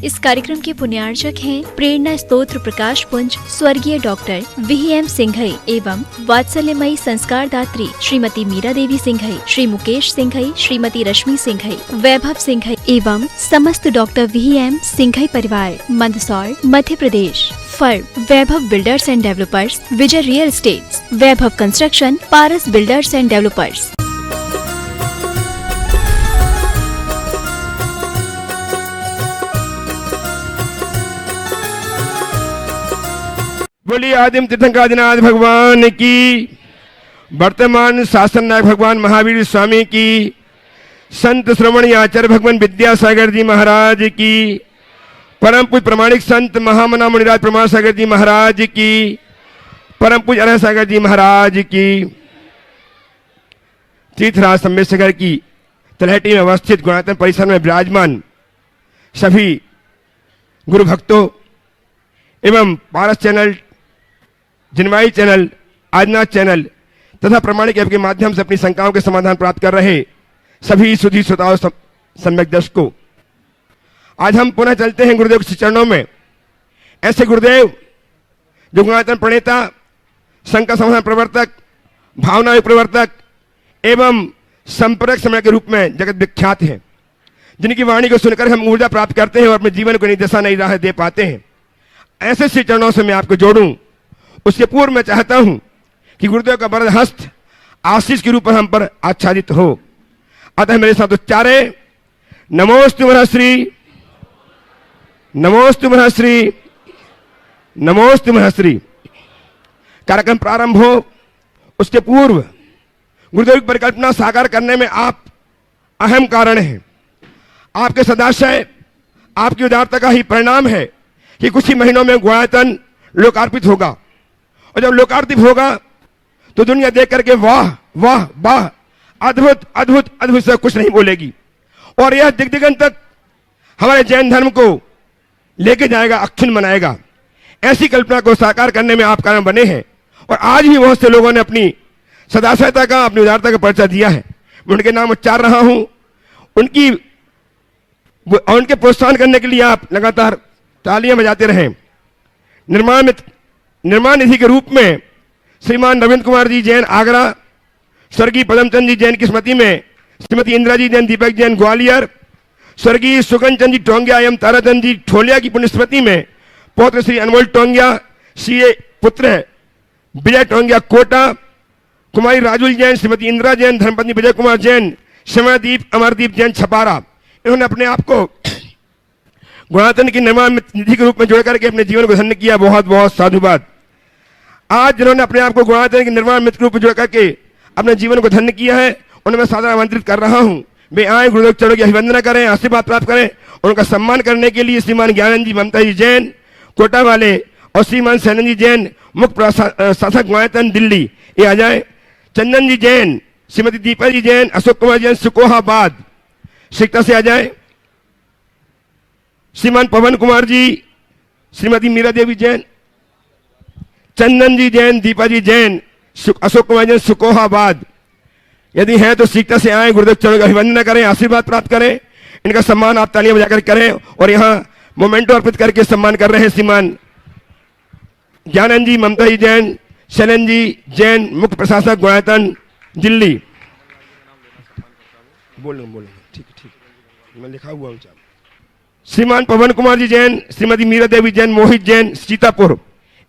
इस कार्यक्रम के पुण्यार्चक हैं प्रेरणा स्तोत्र प्रकाश पुंज स्वर्गीय डॉक्टर VM सिंघई एवं वात्सल्यमयी संस्कार दात्री श्रीमती मीरा देवी सिंघई, श्री मुकेश सिंघई, श्रीमती रश्मि सिंघई, वैभव सिंघई एवं समस्त डॉक्टर VM सिंघई परिवार, Mandsaur, Madhya Pradesh. Firm Vaibhav builders and developers, Vijay real estates, Vaibhav construction, Paras builders and developers. बोलिए आदिम तीर्थंकरादिनाथ भगवान की, वर्तमान शासन नायक भगवान महावीर स्वामी की, संत श्रवण आचार्य भगवान विद्यासागर जी महाराज की, परम पूज्य प्रमाणिक संत महामना मुनिराज प्रमाण सागर जी महाराज की, परम पूज्य अरह सागर जी महाराज की, तीर्थराज सम्मेशगर की तलहटी में अवस्थित गुणायतन परिसर में विराजमान सभी गुरु भक्तों एवं पारस चैनल, जिनवाई चैनल, आदिनाथ चैनल तथा प्रमाणिक ऐप के माध्यम से अपनी शंकाओं के समाधान प्राप्त कर रहे सभी सुधी श्रोताओं सम्यक दर्शकों, आज हम पुनः चलते हैं गुरुदेव के चरणों में। ऐसे गुरुदेव जो गुणायतन प्रणेता, शंका समाधान प्रवर्तक, भावना प्रवर्तक एवं संपर्क समय के रूप में जगत विख्यात हैं, जिनकी वाणी को सुनकर हम ऊर्जा प्राप्त करते हैं और अपने जीवन को नई दिशा, नई राह दे पाते हैं। ऐसे श्री चरणों से मैं आपको जोड़ूं, उसके पूर्व मैं चाहता हूं कि गुरुदेव का वरद हस्त आशीष के रूप में हम पर आच्छादित हो। अतः मेरे साथ उच्चारे नमोस्तु महश्री, नमोस्तु महश्री, नमोस्तु महश्री। कार्यक्रम प्रारंभ हो उसके पूर्व गुरुदेव की परिकल्पना साकार करने में आप अहम कारण हैं। आपके सदाशय, आपकी उदारता का ही परिणाम है कि कुछ ही महीनों में गुणायतन लोकार्पित होगा, और जब लोकार्पित होगा तो दुनिया देख करके वाह वाह वाह, अद्भुत अद्भुत अद्भुत से कुछ नहीं बोलेगी, और यह दिग्दिगंत तक हमारे जैन धर्म को लेके जाएगा, अक्षुण्ण बनाएगा। ऐसी कल्पना को साकार करने में आप कारण बने हैं, और आज भी बहुत से लोगों ने अपनी सदाशयता का, अपनी उदारता का परिचय दिया है। मैं उनके नाम उच्चार रहा हूं, उनके प्रोत्साहन करने के लिए आप लगातार तालियां बजाते रहें। निर्माण निधि के रूप में श्रीमान रविंद्र कुमार जी जैन आगरा, स्वर्गीय पदमचंद जी जैन की स्मृति में श्रीमती इंदिरा जी जैन, दीपक जैन ग्वालियर, स्वर्गीय सुगन चंद जी टोंगिया एवं ताराचंद जी ठोलिया की पुण्य स्मृति में पौत्र श्री अनमोल टोंगिया, सीए पुत्र विजय टोंगिया कोटा, कुमारी राजुल जैन, श्रीमती इंदिरा जैन, धर्मपत्नी विजय कुमार जैन, श्यामादीप अमरदीप जैन छपारा, इन्होंने अपने आप को गुणायतन की निर्माण निधि के रूप में जोड़ करके अपने जीवन को धन्य किया। बहुत बहुत साधुवाद। आज जिन्होंने अपने आप को गुणायतन के निर्माण मित्र के रूप में जोड़ करके अपने जीवन को धन्य किया है, उन्हें मैं सादर आमंत्रित कर रहा हूं, वे आए गुरुदेव चरणों की अभिवंदना करें, आशीर्वाद प्राप्त करें। उनका सम्मान करने के लिए श्रीमान ज्ञानंद जी ममता जी जैन कोटा वाले और श्रीमान सैनंद जी जैन मुख्य शासक गुणायतन दिल्ली, ये आ जाए। चंदन जी जैन, श्रीमती दीपा जी जैन, अशोक कुमार जैन सुकोहाबाद शिकता से आ जाए। श्रीमान पवन कुमार जी, श्रीमती मीरा देवी जैन, चंदन जी जैन, दीपा जी जैन, अशोक कुमार जैन सुकोहाबाद, यदि हैं तो सीखता से आए, गुरुदेव चरणों की अभिवंदना करें, आशीर्वाद प्राप्त करें। इनका सम्मान आप तालियां बजाकर करें, और यहाँ मोमेंटो अर्पित करके सम्मान कर रहे हैं श्रीमान ज्ञानंद जी ममता जी जैन, शैलन जी जैन, मुख्य प्रशासक गुणायतन दिल्ली। बोलेंगे ठीक ठीक, मैं लिखा हुआ हूँ। श्रीमान पवन कुमार जी जैन, श्रीमती मीरा देवी जैन, मोहित जैन सीतापुर,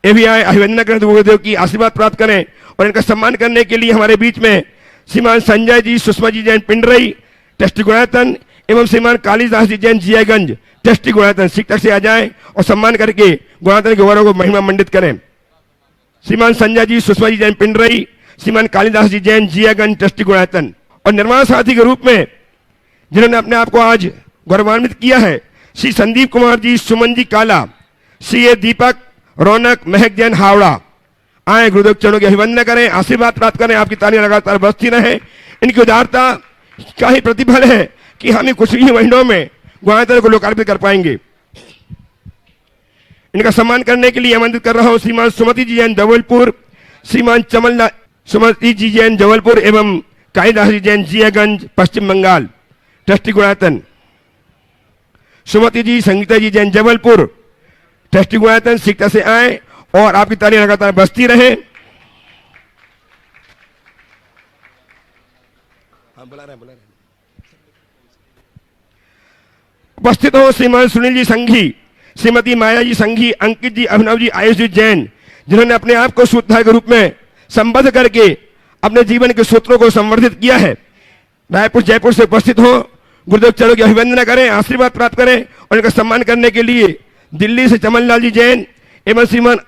ये भी आए, अभिवंदना करें, गुरुदेव की आशीर्वाद प्राप्त करें। और इनका सम्मान करने के लिए हमारे बीच में श्रीमान संजय जी, सुषमा जी जैन पिंडरई टेस्ट गुणायतन एवं श्रीमान कालीदास जी जैन जियागंज टेस्ट गुणायतन शिक्षक से आ जाए और सम्मान करके गुणायतन के गौरव को महिमा मंडित करें। श्रीमान संजय जी, सुषमा जी जैन पिंडरई, श्रीमान कालीदास जी जैन जियागंज टेस्ट गुणायतन। और निर्माण साथी के रूप में जिन्होंने अपने आप को आज गौरवान्वित किया है, श्री संदीप कुमार जी, सुमन जी काला, सीए दीपक, रौनक, महक जैन हावड़ा, आए गुरुदेव चरणों की अभिवंदना करें, आशीर्वाद प्राप्त करें। आपकी तालियां लगातार बजती रहे। इनकी उदारता का ही प्रतिफल है कि हम कुछ ही महीनों में गुणायतन को लोकार्पित कर पाएंगे। इनका सम्मान करने के लिए आमंत्रित कर रहा हूं श्रीमान सुमति जी जैन जबलपुर, श्रीमान चमल सुमति जी जैन जबलपुर एवं कालीदास जी जैन जियागंज पश्चिम बंगाल ट्रस्टी गुणायतन। सुमति जी संगीता जी जैन जबलपुर ट्रस्टी गुणायतन सीखता से आए और आपकी तालियां लगातार बजती रहे। बुला रहे उपस्थित हो श्रीमान सुनील जी संघी, श्रीमती माया जी संघी, अंकित जी, अभिनव जी, आयुष जी जैन, जिन्होंने अपने आप को सूत्रधार के रूप में संबद्ध करके अपने जीवन के सूत्रों को संवर्धित किया है। रायपुर जयपुर से उपस्थित हो, गुरुदेव चरणों की अभिवंदना करें, आशीर्वाद प्राप्त करें और इनका सम्मान करने के लिए दिल्ली से चमनलाल जी जैन एवं श्रीमान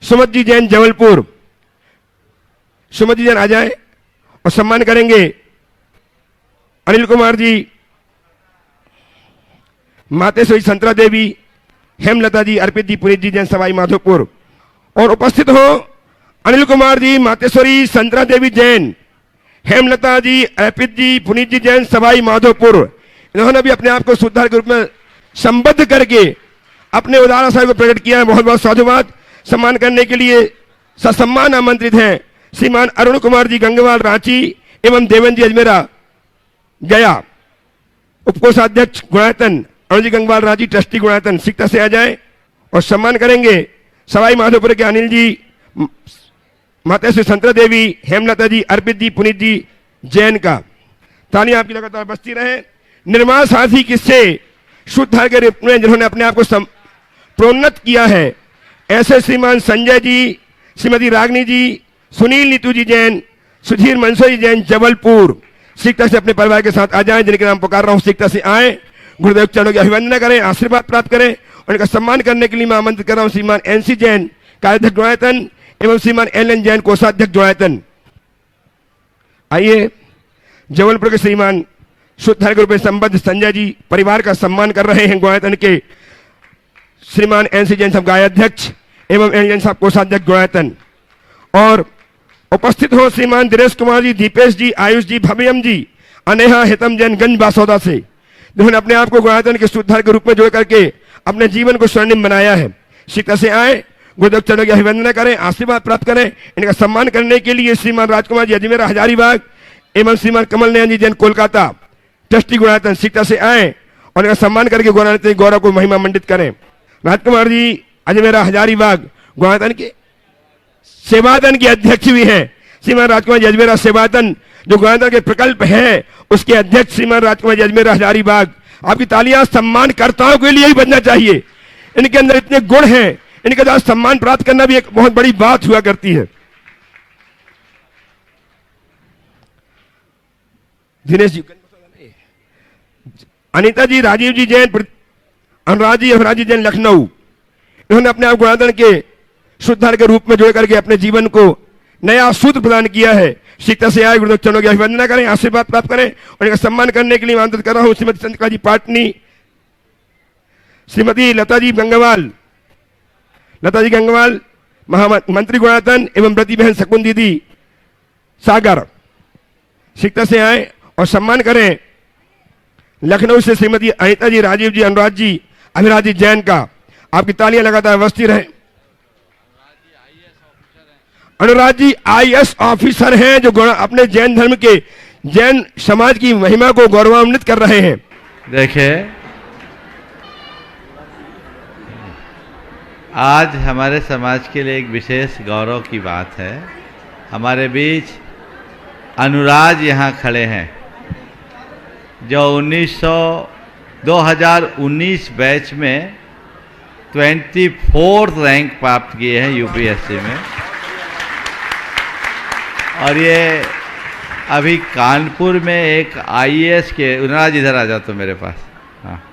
सुमत जी जैन जबलपुर, सुमत जी जैन आ जाए और सम्मान करेंगे अनिल कुमार जी, मातेश्वरी संतरा देवी, हेमलता जी, अर्पित जी, पुनीत जी जैन सवाई माधोपुर। और उपस्थित हो अनिल कुमार जी, मातेश्वरी संतरा देवी जैन, हेमलता जी, अर्पित जी, पुनीत जी जैन सवाई माधोपुर। इन्होंने भी अपने आप को सुधार के रूप में संबद्ध करके अपने उदार आशय को प्रकट किया है। बहुत बहुत साधुवाद। सम्मान करने के लिए ससम्मान आमंत्रित हैं श्रीमान अरुण कुमार जी गंगवाल रांची एवं देवेंद्र जी अजमेरा गया, उपकोषाध्यक्ष गुणायतन, अरुण जी गंगवाल रांची ट्रस्टी गुणायतन सीखता से आ जाए और सम्मान करेंगे सवाई माधोपुर के अनिल जी, मातेश्वरी संतरा देवी, हेमलता जी, अर्पित जी, पुनीत जी जैन का। तालियां आपकी लगातार बजती रहे। निर्माण साथी किससे शुद्ध के रूप में जिन्होंने अपने आप को प्रोन्नत किया है, ऐसे श्रीमान संजय जी, श्रीमती रागनी जी, सुनील नीतू जी जैन, सुधीर मनसोई जैन जबलपुर सीखता से अपने परिवार के साथ आ जाएं, जिनके नाम पुकार रहा हूं सीखता से आए। गुरुदेव चरणों की अभिवंदना करें, आशीर्वाद प्राप्त करें और इनका सम्मान करने के लिए मैं आमंत्रित कर रहा हूं श्रीमान एनसी जैन कार्याध्यक्ष गुणायतन एवं श्रीमान एल जैन कोषाध्यक्ष गुणायतन। आइए जबलपुर के श्रीमान शुद्ध के रूप में संबद्ध संजय जी परिवार का सम्मान कर रहे हैं। गुणायतन के श्रीमान एनसी जैन साहब गायाध्यक्ष एवं एल जैन साहब कोषाध्यक्ष गुणायतन। और उपस्थित हो श्रीमान दिनेश कुमार जी, दीपेश जी, आयुष जी, भव्यम जी, अनेहा हितम जैन गंज बासौदा से, जिन्होंने अपने आप को गुणायतन के सूत्रधार के रूप में जोड़ करके अपने जीवन को स्वर्णिम बनाया है। सीखता से आए, गुरुदेव चरणों की अभिवंदना करें, आशीर्वाद प्राप्त करें। इनका सम्मान करने के लिए श्रीमान राजकुमार जी अजमेरा हजारीबाग एवं श्रीमान कमल नयन जी जैन कोलकाता ट्रस्टी गुणायतन सीखता से आए और इनका सम्मान करके गुणायतन गौरव को महिमा मंडित करें। राजकुमार जी अजमेरा हजारीबाग गुणायतन के सेवादन के अध्यक्ष भी हैं। श्रीमान राजकुमार जी अजमेरा सेवादन जो गुणायतन के प्रकल्प है उसके अध्यक्ष श्रीमान राजकुमार जी अजमेरा हजारीबाग। आपकी तालियां सम्मानकर्ताओं के लिए ही बजना चाहिए। इनके अंदर इतने गुण हैं, इनके द्वारा सम्मान प्राप्त करना भी एक बहुत बड़ी बात हुआ करती है। दिनेश जी, अनीता जी, राजीव जी जैन, अनुराग जी, अभिराज जी जैन लखनऊ, इन्होंने अपने आप गुणायतन के शुद्धार के रूप में जोड़ करके अपने जीवन को नया सूत्र प्रदान किया है। सीखता से आए, गुरुदेव चरणों की अभिवंदना करें, आशीर्वाद प्राप्त करें और इनका सम्मान करने के लिए आमंत्रित कर रहा हूं श्रीमती चंद्रिका जी पाटनी, श्रीमती लता जी गंगवाल, महामंत्री गुणायतन एवं ब्रती बहन शकुन दीदी सागर सीखता से आए और सम्मान करें लखनऊ से श्रीमती अनिता जी, राजीव जी, अनुराग जी, अभिराज जी जैन का। आपकी तालियां लगातार बजती रहे। अनुराग जी आईएएस ऑफिसर हैं जो अपने जैन धर्म के, जैन समाज की महिमा को गौरवान्वित कर रहे हैं। देखिए, आज हमारे समाज के लिए एक विशेष गौरव की बात है। हमारे बीच अनुराग यहाँ खड़े हैं जो 2019 बैच में 24th रैंक प्राप्त किए हैं यूपीएससी में। और ये अभी कानपुर में एक आईएएस के, अनुराग इधर आ जाओ तो मेरे पास, हाँ,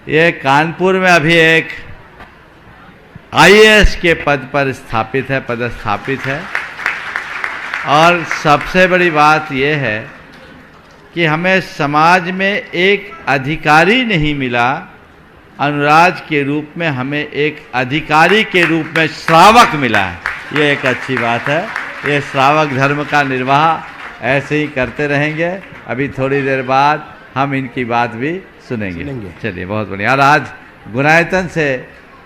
ये कानपुर में अभी एक आईएएस के पद पर पदस्थापित है। और सबसे बड़ी बात यह है कि हमें समाज में एक अधिकारी नहीं मिला, अनुराग के रूप में हमें एक अधिकारी के रूप में श्रावक मिला है। ये एक अच्छी बात है। ये श्रावक धर्म का निर्वाह ऐसे ही करते रहेंगे। अभी थोड़ी देर बाद हम इनकी बात भी सुनेंगे। चलिए, बहुत बढ़िया। और आज गुणायतन से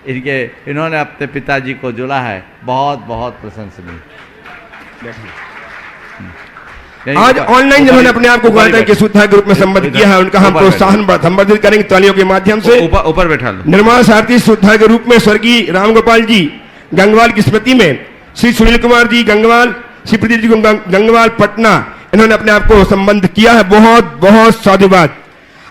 इन्होंने अपने पिताजी को जुड़ा है, बहुत बहुत प्रशंसनीय। आज ऑनलाइन जिन्होंने अपने आप को गणतंत्र के सूत्रधार के रूप में संबोधित किया है, उनका हम प्रोत्साहन संबोधित करेंगे तालियों के माध्यम से। ऊपर बैठा लो। निर्माण सारथी सूत्रधार के रूप में स्वर्गीय रामगोपाल जी गंगवाल की स्मृति में श्री सुनील कुमार जी गंगवाल, श्री प्रदीप जी गंगवाल पटना, इन्होंने अपने आप को संबंध किया है। बहुत बहुत साधुवाद।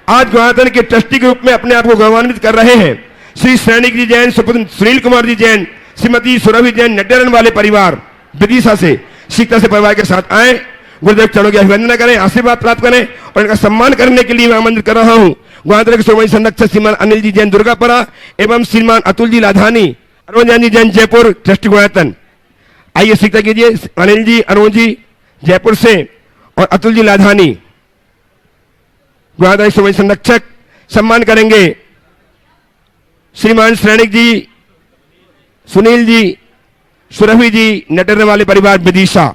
आज गणतंत्र के ट्रस्टी के रूप में अपने आप को गौरवान्वित कर रहे हैं श्री सैनिक जी जैन, सुनील कुमार जी जैन, श्रीमती सुरभि जैन, नड्डरन वाले परिवार विदिशा से, शीतल से परिवार के साथ आए, गुरुदेव चरणों की अभिवंदना करें, आशीर्वाद प्राप्त करें और इनका सम्मान करने के लिए मैं आमंत्रित कर रहा हूं गणतंत्र के सोमई संरक्षक श्रीमान अनिल जी जैन दुर्गापुरा एवं श्रीमान अतुल जी लाधानी, अरुण जैन जी जैन जयपुर ट्रस्टी गणतंत्र। आइए सीखता कीजिए, अनिल जी, अरुण जी जयपुर से और अतुल जी लाधानी गणतंत्र सोमई संरक्षक। सम्मान करेंगे श्रीमान सैनिक जी, सुनील जी, सुरभि जी, नटरन वाले परिवार विदिशा।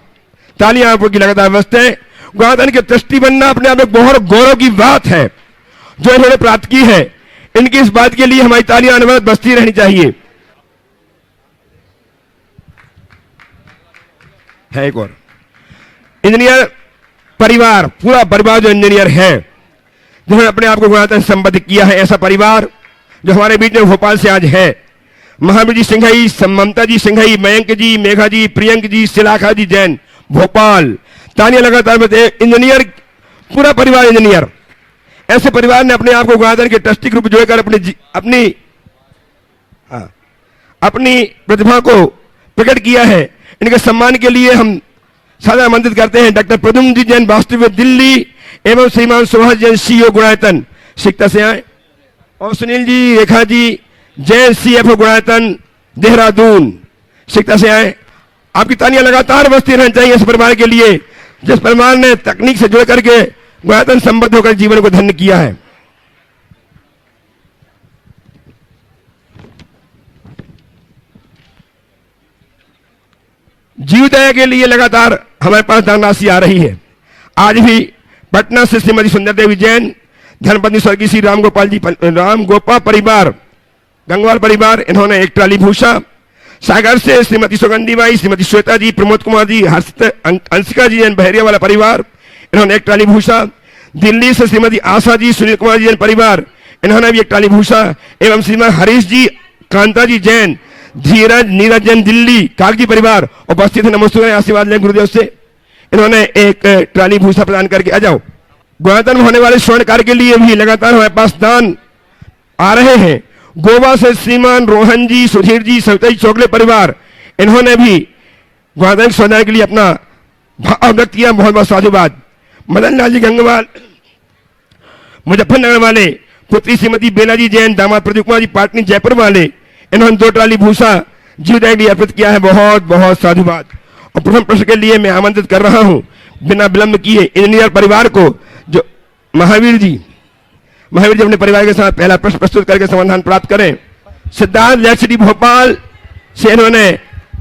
तालियां आपको की लगातार बजते हैं। गणतंत्र के ट्रस्टी बनना अपने आप में बहुत गौरव की बात है जो इन्होंने प्राप्त की है। इनकी इस बात के लिए हमारी तालियां अनवरत बजती रहनी चाहिए। है एक और इंजीनियर परिवार, पूरा परिवार जो इंजीनियर है, जिन्होंने अपने आप को गणतंत्र संबोधित किया है, ऐसा परिवार जो हमारे बीच में भोपाल से आज है। महावीर जी सिंघई, ममता जी सिंघई, मयंक जी, मेघा जी, प्रियंक जी, शिलाखा जी जैन भोपाल। तालियां लगातार बजते। इंजीनियर, पूरा परिवार इंजीनियर। ऐसे परिवार ने अपने आप को गणतंत्र के ट्रस्टी ग्रुप जोड़कर अपनी प्रतिभा को प्रकट किया है। इनके सम्मान के लिए हम सादर आमंत्रित करते हैं डॉक्टर प्रद्युम्न जी जैन वास्तविक दिल्ली एवं श्रीमान सुभाष जैन सीईओ गुणायतन शिकता से आए और सुनील जी, रेखा जी जैन सीएफओ गुणायतन देहरादून शिकता से आए। आपकी तालियां लगातार बजती रहनी चाहिए इस परिवार के लिए जिस परिवार ने तकनीक से जुड़ करके गणतंत्र संबद्ध होकर जीवन को धन्य किया है। जीवदया के लिए लगातार हमारे पास धनराशि आ रही है। आज भी पटना से श्रीमती सुंदर देवी जैन, धर्मपत्नी स्वर्गीय श्री रामगोपाल परिवार गंगवाल परिवार, इन्होंने एक ट्राली भूषा। सागर से श्रीमती सुगंधी बाई, श्रीमती श्वेता जी, प्रमोद कुमार जी, अंशिका जी जैन बहरिया वाला परिवार, इन्होंने एक ट्राली भूषा। दिल्ली से श्रीमती आशा जी, सुनील कुमार जी जैन परिवार, इन्होंने भी एक ट्राली भूषा। एवं श्रीमान हरीश जी, कांता जी जैन, धीरज नीरज जैन दिल्ली कागजी परिवार उपस्थित है। नमस्ते, आशीर्वाद लें गुरुदेव से। इन्होंने एक ट्राली भूषा प्रदान करके आ जाओ। गणतंत्र होने वाले स्वर्ण कार्य के लिए भी लगातार हमारे पास दान आ रहे हैं। गोवा से श्रीमान रोहन जी, सुधीर जी, सविता जी चौगले परिवार, इन्होंने भी गणतंत्र स्वर्ण के लिए अपना भाव व्यक्त किया। बहुत बहुत साधुवाद। मदन लाल जी गंगवाल मुजफ्फरनगर वाले, पुत्री श्रीमती बेला जी जैन, दामाद प्रदीप कुमार जी पाटनी जयपुर वाले, इन्होंने 2 ट्राली भूसा जीवदया के लिए अर्पित किया है। बहुत बहुत साधुवाद। और प्रथम प्रश्न के लिए मैं आमंत्रित कर रहा हूं बिना विलंब किए इंजीनियर परिवार को, जो महावीर जी अपने परिवार के साथ पहला प्रश्न प्रस्तुत करके समाधान प्राप्त करें। सिद्धार्थ यूनिवर्सिटी भोपाल से इन्होंने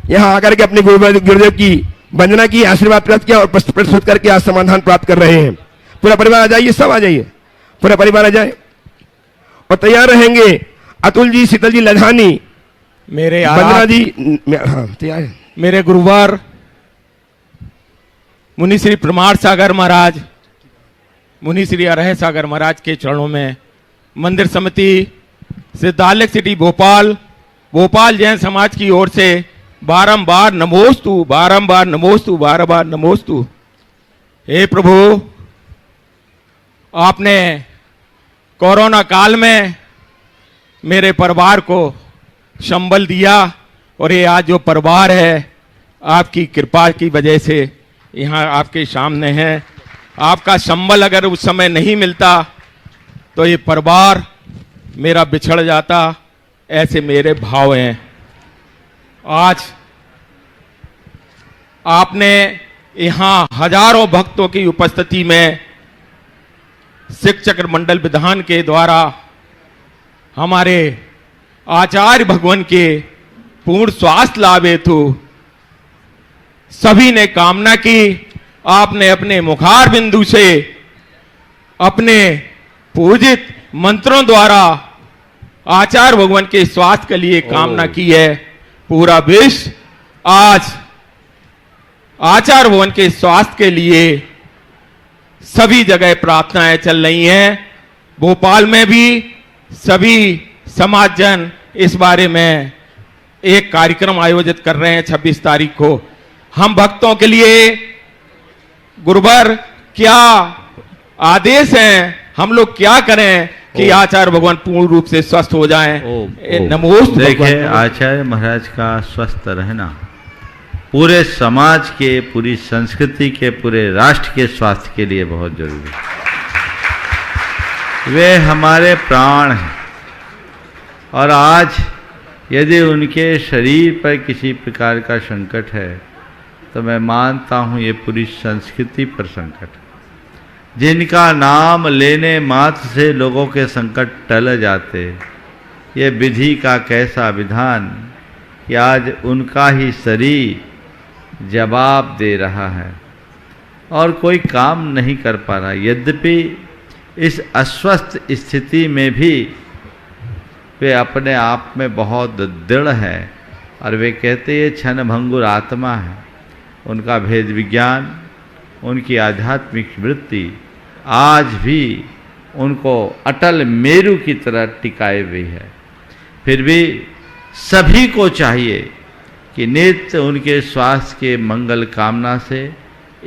यहां आकर के अपने गुरुदेव की वंदना की, आशीर्वाद प्राप्त किया और प्रश्न प्रस्तुत करके आज समाधान प्राप्त कर रहे हैं। पूरा परिवार आ जाइए, सब आ जाइए, पूरा परिवार आ जाए और तैयार रहेंगे। अतुल जी, शीतल जी लधानी, मेरे वंदना जी, हाँ तैयार है। मेरे गुरुवार मुनि श्री प्रमाण सागर महाराज, मुनि श्री अरह सागर महाराज के चरणों में मंदिर समिति सिद्धालय सिटी भोपाल जैन समाज की ओर से बारंबार नमोस्तु, बारंबार नमोस्तु, बारंबार नमोस्तु। हे प्रभु, आपने कोरोना काल में मेरे परिवार को संबल दिया और ये आज जो परिवार है आपकी कृपा की वजह से यहाँ आपके सामने है। आपका संबल अगर उस समय नहीं मिलता तो ये परिवार मेरा बिछड़ जाता, ऐसे मेरे भाव हैं। आज आपने यहाँ हजारों भक्तों की उपस्थिति में सिख चक्र मंडल विधान के द्वारा हमारे आचार्य भगवान के पूर्ण स्वास्थ्य लाभ हेतु सभी ने कामना की। आपने अपने मुखार बिंदु से अपने पूजित मंत्रों द्वारा आचार्य भगवान के स्वास्थ्य के लिए कामना की है। पूरा विश्व आज आचार्य भगवान के स्वास्थ्य के लिए सभी जगह प्रार्थनाएं चल रही हैं। भोपाल में भी सभी समाजजन इस बारे में एक कार्यक्रम आयोजित कर रहे हैं 26 तारीख को। हम भक्तों के लिए गुरुवर क्या आदेश हैं, हम लोग क्या करें कि आचार्य भगवान पूर्ण रूप से स्वस्थ हो जाएं? नमोस्तु। देखिए, आचार्य महाराज का स्वस्थ रहना पूरे समाज के, पूरी संस्कृति के, पूरे राष्ट्र के स्वास्थ्य के लिए बहुत जरूरी है। वे हमारे प्राण हैं और आज यदि उनके शरीर पर किसी प्रकार का संकट है तो मैं मानता हूँ ये पूरी संस्कृति पर संकट है। जिनका नाम लेने मात्र से लोगों के संकट टल जाते, ये विधि का कैसा विधान कि आज उनका ही शरीर जवाब दे रहा है और कोई काम नहीं कर पा रहा। यद्यपि इस अस्वस्थ स्थिति में भी वे अपने आप में बहुत दृढ़ है और वे कहते ये क्षण भंगुर आत्मा है। उनका भेद विज्ञान, उनकी आध्यात्मिक वृत्ति आज भी उनको अटल मेरु की तरह टिकाए हुई है। फिर भी सभी को चाहिए कि नित्य उनके स्वास्थ्य के मंगल कामना से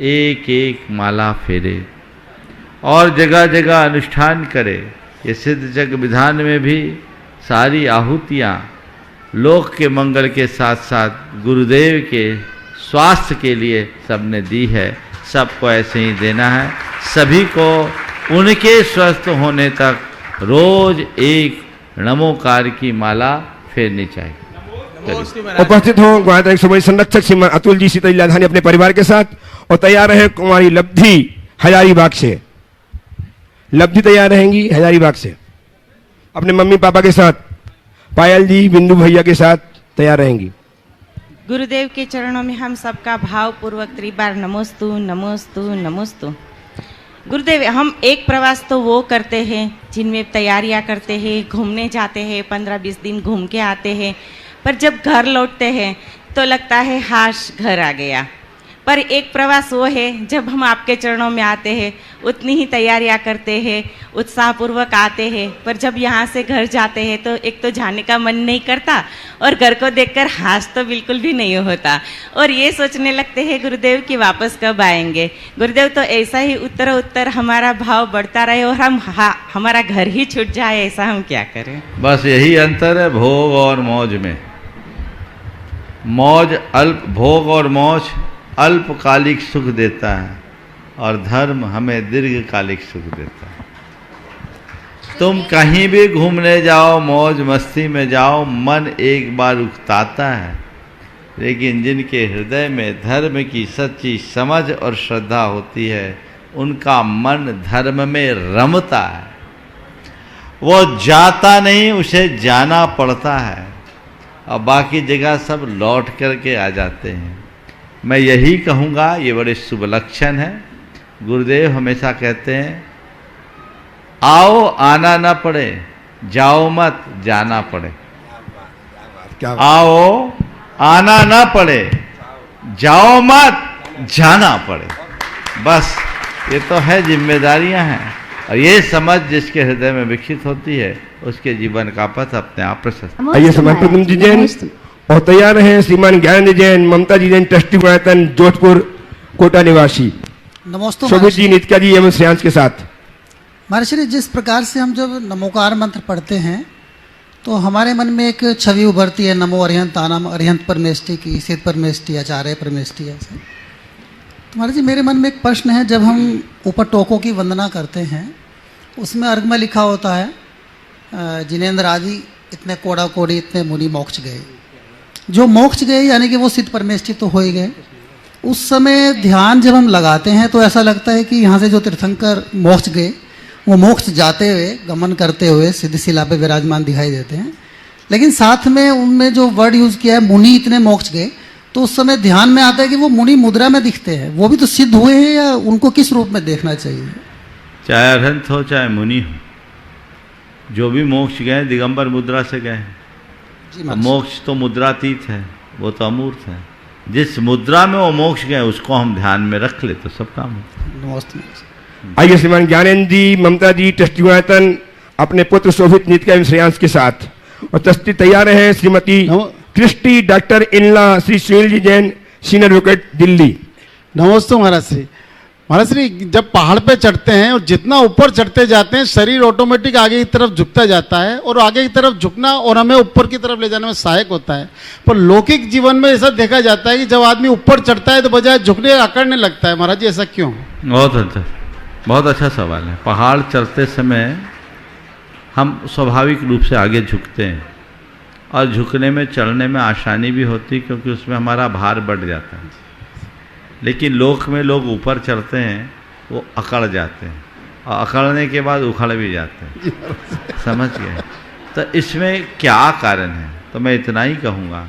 एक एक माला फेरे और जगह जगह अनुष्ठान करे। ये सिद्ध जग विधान में भी सारी आहुतियाँ लोक के मंगल के साथ साथ गुरुदेव के स्वास्थ्य के लिए सबने दी है। सबको ऐसे ही देना है। सभी को उनके स्वस्थ होने तक रोज एक नमोकार की माला फेरनी चाहिए। उपस्थित हो गुवाहाटी सूबाई संरक्षक श्रीमान अतुल जी शीतल लाधानी अपने परिवार के साथ और तैयार रहे कुमारी लब्धि हजारीबाग से। लब्धि तैयार रहेंगी हजारीबाग से अपने मम्मी पापा के साथ। पायल जी बिंदु भैया के साथ तैयार रहेंगी। गुरुदेव के चरणों में हम सबका भावपूर्वक त्रिबार नमोस्तु नमोस्तु नमोस्तु। गुरुदेव, हम एक प्रवास तो वो करते हैं जिनमें तैयारियां करते हैं, घूमने जाते हैं, 15-20 दिन घूम के आते हैं, पर जब घर लौटते हैं तो लगता है हाश घर आ गया। पर एक प्रवास वो है जब हम आपके चरणों में आते हैं, उतनी ही तैयारियां करते हैं, उत्साहपूर्वक आते हैं, पर जब यहाँ से घर जाते हैं तो एक तो जाने का मन नहीं करता और घर को देखकर हाश तो बिल्कुल भी नहीं होता और ये सोचने लगते हैं गुरुदेव कि वापस कब आएंगे। गुरुदेव, तो ऐसा ही उत्तर उत्तर हमारा भाव बढ़ता रहे और हमारा घर ही छूट जाए, ऐसा हम क्या करें? बस यही अंतर है भोग और मौज में। मौज अल्प, भोग और मौज अल्पकालिक सुख देता है और धर्म हमें दीर्घकालिक सुख देता है। तुम कहीं भी घूमने जाओ, मौज मस्ती में जाओ, मन एक बार उकताता है, लेकिन जिनके हृदय में धर्म की सच्ची समझ और श्रद्धा होती है उनका मन धर्म में रमता है। वो जाता नहीं, उसे जाना पड़ता है और बाकी जगह सब लौट करके आ जाते हैं। मैं यही कहूँगा, ये बड़े शुभ लक्षण है। गुरुदेव हमेशा कहते हैं आओ आना ना पड़े, जाओ मत जाना पड़े। आओ आना ना पड़े, जाओ मत जाना पड़े। बस ये तो है, जिम्मेदारियां हैं और ये समझ जिसके हृदय में विकसित होती है उसके जीवन का पथ अपने आप प्रशस्त। आइए समर्पण जी जैन और तैयार हैं श्रीमान ज्ञान जैन, ममता जी जैन, ट्रस्टी गुणायतन, जोधपुर कोटा निवासी। नमस्ते शोभित जी, नित्या जी एवं श्रेयांश के साथ। महर्षि, जिस प्रकार से हम जब नमोकार मंत्र पढ़ते हैं तो हमारे मन में एक छवि उभरती है, नमो अरिहंत आनाम अरिहंत परमेष्टि की, सिद्ध परमेष्टि, आचार्य परमेष्टि। ऐसे तो महर्षि मेरे मन में एक प्रश्न है, जब हम ऊपर टोकों की वंदना करते हैं उसमें अर्घ में लिखा होता है जिनेन्द्र आदि इतने कोड़ा कोड़ी इतने मुनि मोक्ष गए। जो मोक्ष गए यानी कि वो सिद्ध परमेष्टि तो हो ही गए। उस समय ध्यान जब हम लगाते हैं तो ऐसा लगता है कि यहाँ से जो तीर्थंकर मोक्ष गए वो मोक्ष जाते हुए, गमन करते हुए सिद्ध शिला पे विराजमान दिखाई देते हैं। लेकिन साथ में उनमें जो वर्ड यूज़ किया है मुनि इतने मोक्ष गए, तो उस समय ध्यान में आता है कि वो मुनि मुद्रा में दिखते हैं। वो भी तो सिद्ध हुए हैं या उनको किस रूप में देखना चाहिए? चाहे अरहंत हो चाहे मुनि हो, जो भी मोक्ष गए दिगंबर मुद्रा से गए। मोक्ष तो मुद्रातीत है, वो तो अमूर्त है। जिस मुद्रा में वो मोक्ष गए उसको हम ध्यान में रख ले तो सब काम हो। आइए श्रीमान ज्ञानेन्द्र जी, ममता जी, ट्रस्टी गुणायतन अपने पुत्र शोभित नीतिका एवं श्रेयांश के साथ, और ट्रस्टी तैयार हैं Shrimati Christie doctor इनला Shri Sunil ji Jain, senior advocate, Delhi. नमस्ते महाराज श्री। महाराज श्री, जब पहाड़ पे चढ़ते हैं और जितना ऊपर चढ़ते जाते हैं शरीर ऑटोमेटिक आगे की तरफ झुकता जाता है, और आगे की तरफ झुकना और हमें ऊपर की तरफ ले जाने में सहायक होता है। पर लौकिक जीवन में ऐसा देखा जाता है कि जब आदमी ऊपर चढ़ता है तो बजाय झुकने अकड़ने लगता है। महाराज जी ऐसा क्यों? बहुत अच्छा सवाल है। पहाड़ चढ़ते समय हम स्वाभाविक रूप से आगे झुकते हैं, और झुकने में चढ़ने में आसानी भी होती है क्योंकि उसमें हमारा भार बढ़ जाता है। लेकिन लोक में लोग ऊपर चढ़ते हैं वो अकड़ जाते हैं, और अकड़ने के बाद उखड़ भी जाते हैं। समझ गए? तो इसमें क्या कारण है? तो मैं इतना ही कहूँगा,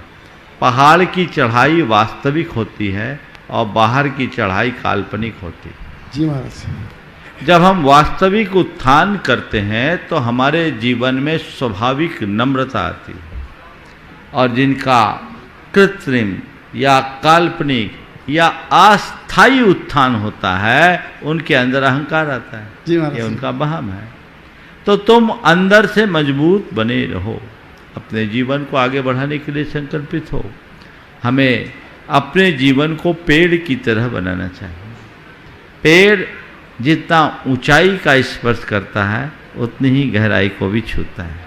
पहाड़ की चढ़ाई वास्तविक होती है और बाहर की चढ़ाई काल्पनिक होती है। जी महाराज। जब हम वास्तविक उत्थान करते हैं तो हमारे जीवन में स्वाभाविक नम्रता आती है, और जिनका कृत्रिम या काल्पनिक या अस्थायी उत्थान होता है उनके अंदर अहंकार आता है। जी महाराज। ये उनका वहम है। तो तुम अंदर से मजबूत बने रहो, अपने जीवन को आगे बढ़ाने के लिए संकल्पित हो। हमें अपने जीवन को पेड़ की तरह बनाना चाहिए। पेड़ जितना ऊंचाई का स्पर्श करता है उतनी ही गहराई को भी छूता है।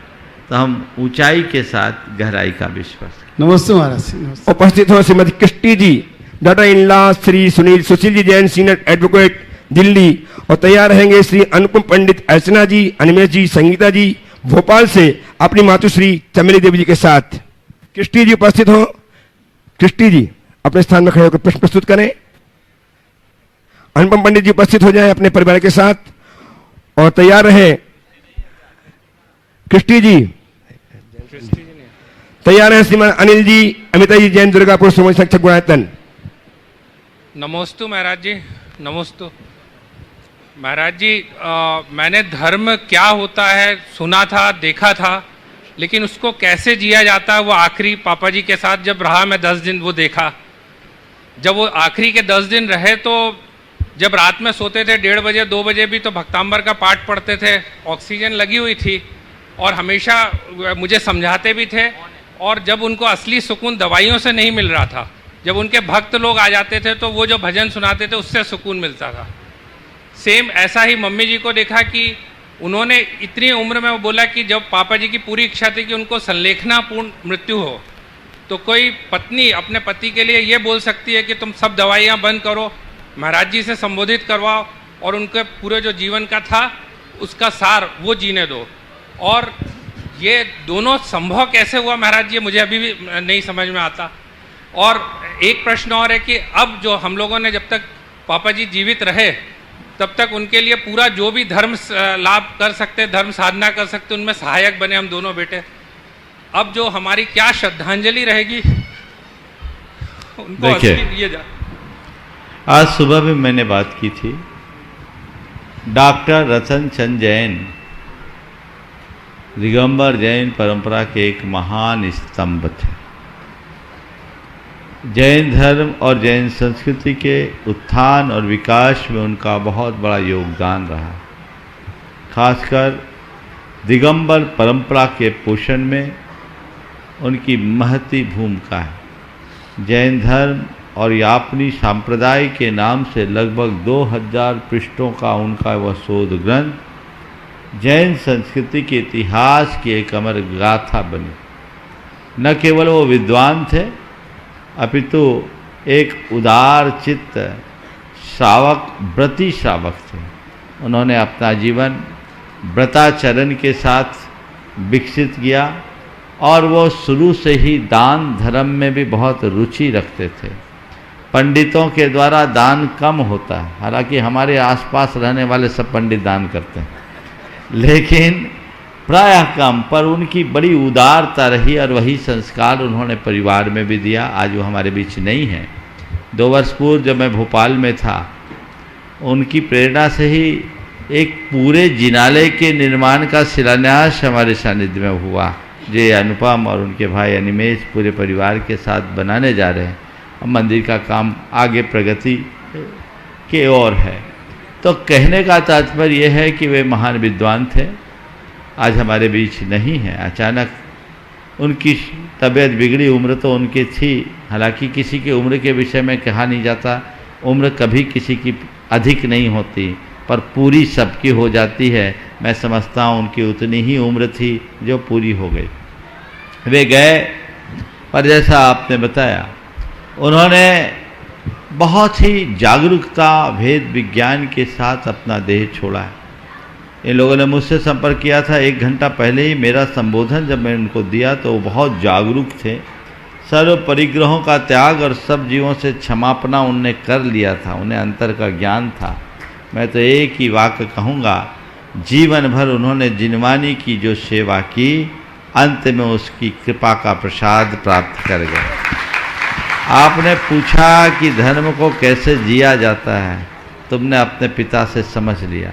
तो हम ऊंचाई के साथ गहराई का भी स्पर्श। नमस्ते महाराज जी। नमस्ते। उपस्थित हो श्रीमती क्रिस्टी जी, doctor इनला Shri Sushil ji Jain, senior advocate, Delhi, और तैयार रहेंगे श्री अनुपम पंडित, अर्चना जी, अनिमेश जी, संगीता जी, भोपाल से अपनी मातुश्री चमेली देवी जी के साथ। क्रिस्टी जी उपस्थित हो। क्रिस्टी जी अपने स्थान में खड़े होकर प्रश्न प्रस्तुत करें। अनुपम पंडित जी उपस्थित हो जाएं अपने परिवार के साथ, और तैयार रहे। क्रिस्टी जी तैयार है। श्रीमान अनिल जी, अमिता जी जैन, दुर्गापुर, समूह शिक्षक गुणायतन। नमोस्तु महाराज जी। नमोस्तु महाराज जी। मैंने धर्म क्या होता है सुना था, देखा था, लेकिन उसको कैसे जिया जाता है वो आखिरी पापा जी के साथ जब रहा मैं 10 दिन वो देखा। जब वो आखिरी के 10 दिन रहे तो जब रात में सोते थे 1:30 बजे 2 बजे भी तो भक्तांबर का पाठ पढ़ते थे, ऑक्सीजन लगी हुई थी, और हमेशा मुझे समझाते भी थे। और जब उनको असली सुकून दवाइयों से नहीं मिल रहा था, जब उनके भक्त लोग आ जाते थे तो वो जो भजन सुनाते थे उससे सुकून मिलता था। सेम ऐसा ही मम्मी जी को देखा कि उन्होंने इतनी उम्र में वो बोला कि जब पापा जी की पूरी इच्छा थी कि उनको संलेखनापूर्ण मृत्यु हो, तो कोई पत्नी अपने पति के लिए ये बोल सकती है कि तुम सब दवाइयाँ बंद करो, महाराज जी से संबोधित करवाओ, और उनके पूरे जो जीवन का था उसका सार वो जीने दो। और ये दोनों संभव कैसे हुआ महाराज जी, मुझे अभी भी नहीं समझ में आता। और एक प्रश्न और है कि अब जो हम लोगों ने जब तक पापा जी जीवित रहे तब तक उनके लिए पूरा जो भी धर्म लाभ कर सकते, धर्म साधना कर सकते, उनमें सहायक बने हम दोनों बेटे। अब जो हमारी क्या श्रद्धांजलि रहेगी उनको? देखिए, आज सुबह भी मैंने बात की थी। डॉक्टर रतन चंद जैन दिगंबर जैन परंपरा के एक महान स्तंभ थे। जैन धर्म और जैन संस्कृति के उत्थान और विकास में उनका बहुत बड़ा योगदान रहा। खासकर दिगंबर परंपरा के पोषण में उनकी महती भूमिका है। जैन धर्म और यापनी संप्रदाय के नाम से लगभग 2000 पृष्ठों का उनका वह शोध ग्रंथ जैन संस्कृति के इतिहास की एक अमर गाथा बनी। न केवल वो विद्वान थे अपितु एक उदार चित्त श्रावक, व्रती श्रावक थे। उन्होंने अपना जीवन व्रताचरण के साथ विकसित किया, और वो शुरू से ही दान धर्म में भी बहुत रुचि रखते थे। पंडितों के द्वारा दान कम होता है, हालांकि हमारे आसपास रहने वाले सब पंडित दान करते हैं, लेकिन प्रायः कम। पर उनकी बड़ी उदारता रही और वही संस्कार उन्होंने परिवार में भी दिया। आज वो हमारे बीच नहीं है। 2 वर्ष पूर्व जब मैं भोपाल में था, उनकी प्रेरणा से ही एक पूरे जिनालय के निर्माण का शिलान्यास हमारे सानिध्य में हुआ। जे अनुपम और उनके भाई अनिमेश पूरे परिवार के साथ बनाने जा रहे हैं। अब मंदिर का काम आगे प्रगति के ओर है। तो कहने का तात्पर्य यह है कि वे महान विद्वान थे, आज हमारे बीच नहीं है। अचानक उनकी तबीयत बिगड़ी, उम्र तो उनकी थी, हालांकि किसी की उम्र के विषय में कहा नहीं जाता, उम्र कभी किसी की अधिक नहीं होती, पर पूरी सबकी हो जाती है। मैं समझता हूँ उनकी उतनी ही उम्र थी जो पूरी हो गई। वे गए, पर जैसा आपने बताया उन्होंने बहुत ही जागरूकता, भेद विज्ञान के साथ अपना देह छोड़ा है। इन लोगों ने मुझसे संपर्क किया था 1 घंटा पहले ही। मेरा संबोधन जब मैं उनको दिया तो वो बहुत जागरूक थे। सर्व परिग्रहों का त्याग और सब जीवों से क्षमापना उनने कर लिया था, उन्हें अंतर का ज्ञान था। मैं तो एक ही वाक्य कहूँगा, जीवन भर उन्होंने जिनवानी की जो सेवा की, अंत में उसकी कृपा का प्रसाद प्राप्त कर गए। आपने पूछा कि धर्म को कैसे जिया जाता है, तुमने अपने पिता से समझ लिया।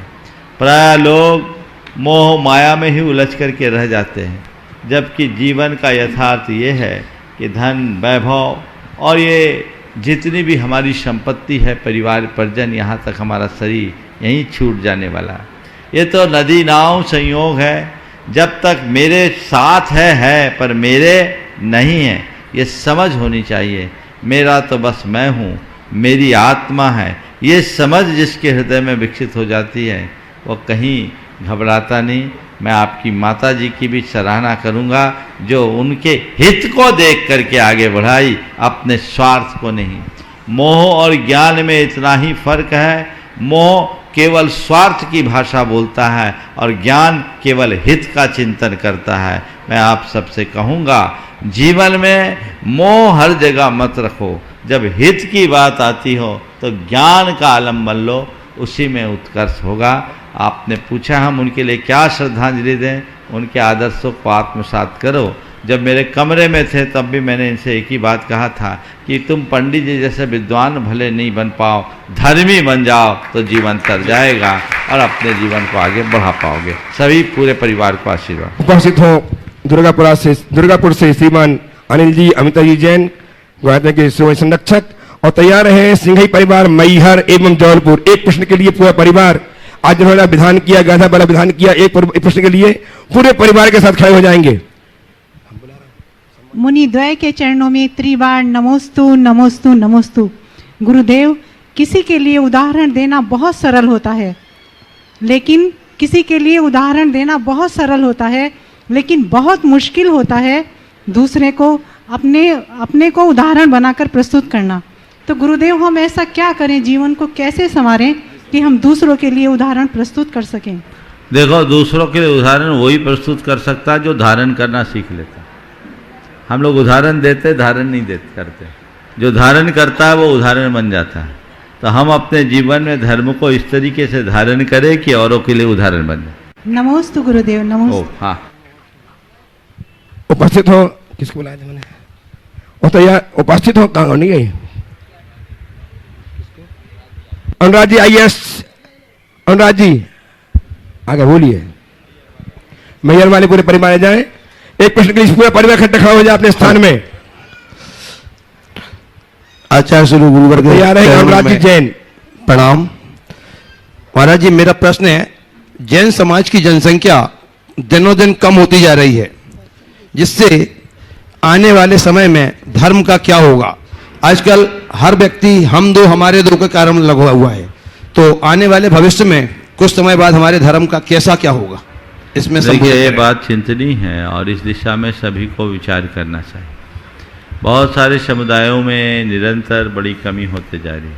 प्राय लोग मोह माया में ही उलझ करके रह जाते हैं, जबकि जीवन का यथार्थ ये है कि धन, वैभव और ये जितनी भी हमारी संपत्ति है, परिवार परिजन, यहाँ तक हमारा शरीर, यहीं छूट जाने वाला है। ये तो नदी नाव संयोग है, जब तक मेरे साथ है पर मेरे नहीं है, ये समझ होनी चाहिए। मेरा तो बस मैं हूँ, मेरी आत्मा है, ये समझ जिसके हृदय में विकसित हो जाती है वो कहीं घबराता नहीं। मैं आपकी माता जी की भी सराहना करूँगा जो उनके हित को देख करके आगे बढ़ाई, अपने स्वार्थ को नहीं। मोह और ज्ञान में इतना ही फर्क है, मोह केवल स्वार्थ की भाषा बोलता है और ज्ञान केवल हित का चिंतन करता है। मैं आप सबसे कहूँगा, जीवन में मोह हर जगह मत रखो, जब हित की बात आती हो तो ज्ञान का आलम्बन लो, उसी में उत्कर्ष होगा। आपने पूछा हम उनके लिए क्या श्रद्धांजलि दें, उनके आदर्शों को आत्मसात करो। जब मेरे कमरे में थे तब भी मैंने इनसे एक ही बात कहा था कि तुम पंडित जी जैसे विद्वान भले नहीं बन पाओ, धर्मी बन जाओ तो जीवन तर जाएगा और अपने जीवन को आगे बढ़ा पाओगे। सभी पूरे परिवार को आशीर्वाद। उपस्थित हो दुर्गापुर से श्रीमान अनिल जी, अमिता जी जैन, गुवाहाटी के सूर्य संरक्षक, और तैयार है सिंघई परिवार मैहर एवं जौलपुर। एक प्रश्न के लिए पूरा परिवार, आज उन्होंने विधान किया, गाधा वाला विधान किया, एक प्रश्न के लिए पूरे परिवार के साथ खड़े हो जाएंगे। मुनि द्वय के चरणों में त्रिबार नमोस्तु नमोस्तु नमोस्तु। गुरुदेव, किसी के लिए उदाहरण देना बहुत सरल होता है, लेकिन बहुत मुश्किल होता है दूसरे को अपने को उदाहरण बनाकर प्रस्तुत करना। तो गुरुदेव, हम ऐसा क्या करें, जीवन को कैसे संवारें कि हम दूसरों के लिए उदाहरण प्रस्तुत कर सकें? देखो, दूसरों के लिए उदाहरण वही प्रस्तुत कर सकता है जो धारण करना सीख लेता। हम लोग उदाहरण देते, धारण नहीं करते। जो धारण करता है वो उदाहरण बन जाता है। तो हम अपने जीवन में धर्म को इस तरीके से धारण करें कि औरों के लिए उदाहरण बन जाए। नमोस्तु गुरुदेव, नमोस्तु। हाँ, उपस्थित हो, किसको बुलाया था मैंने? वो तैयार, उपस्थित हो, कहाँ नहीं गई? अनुराग जी, आईएएस अनुराग जी आगे बोलिए। मैयर वाले पूरे परिवार जाए, एक प्रश्न के लिए पूरा परिवार इकट्ठा खड़ा हो जाए अपने स्थान में। आचार्य श्री गुरुवर्ग तैयार है अनुराग जी जैन। प्रणाम महाराज जी, मेरा प्रश्न है, जैन समाज की जनसंख्या दिनों दिन कम होती जा रही है, जिससे आने वाले समय में धर्म का क्या होगा? आजकल हर व्यक्ति हम दो हमारे दो का कारण लगा हुआ है, तो आने वाले भविष्य में कुछ समय बाद हमारे धर्म का कैसा क्या होगा, इसमें देखिए ये बात चिंतनीय है और इस दिशा में सभी को विचार करना चाहिए। बहुत सारे समुदायों में निरंतर बड़ी कमी होते जा रही है।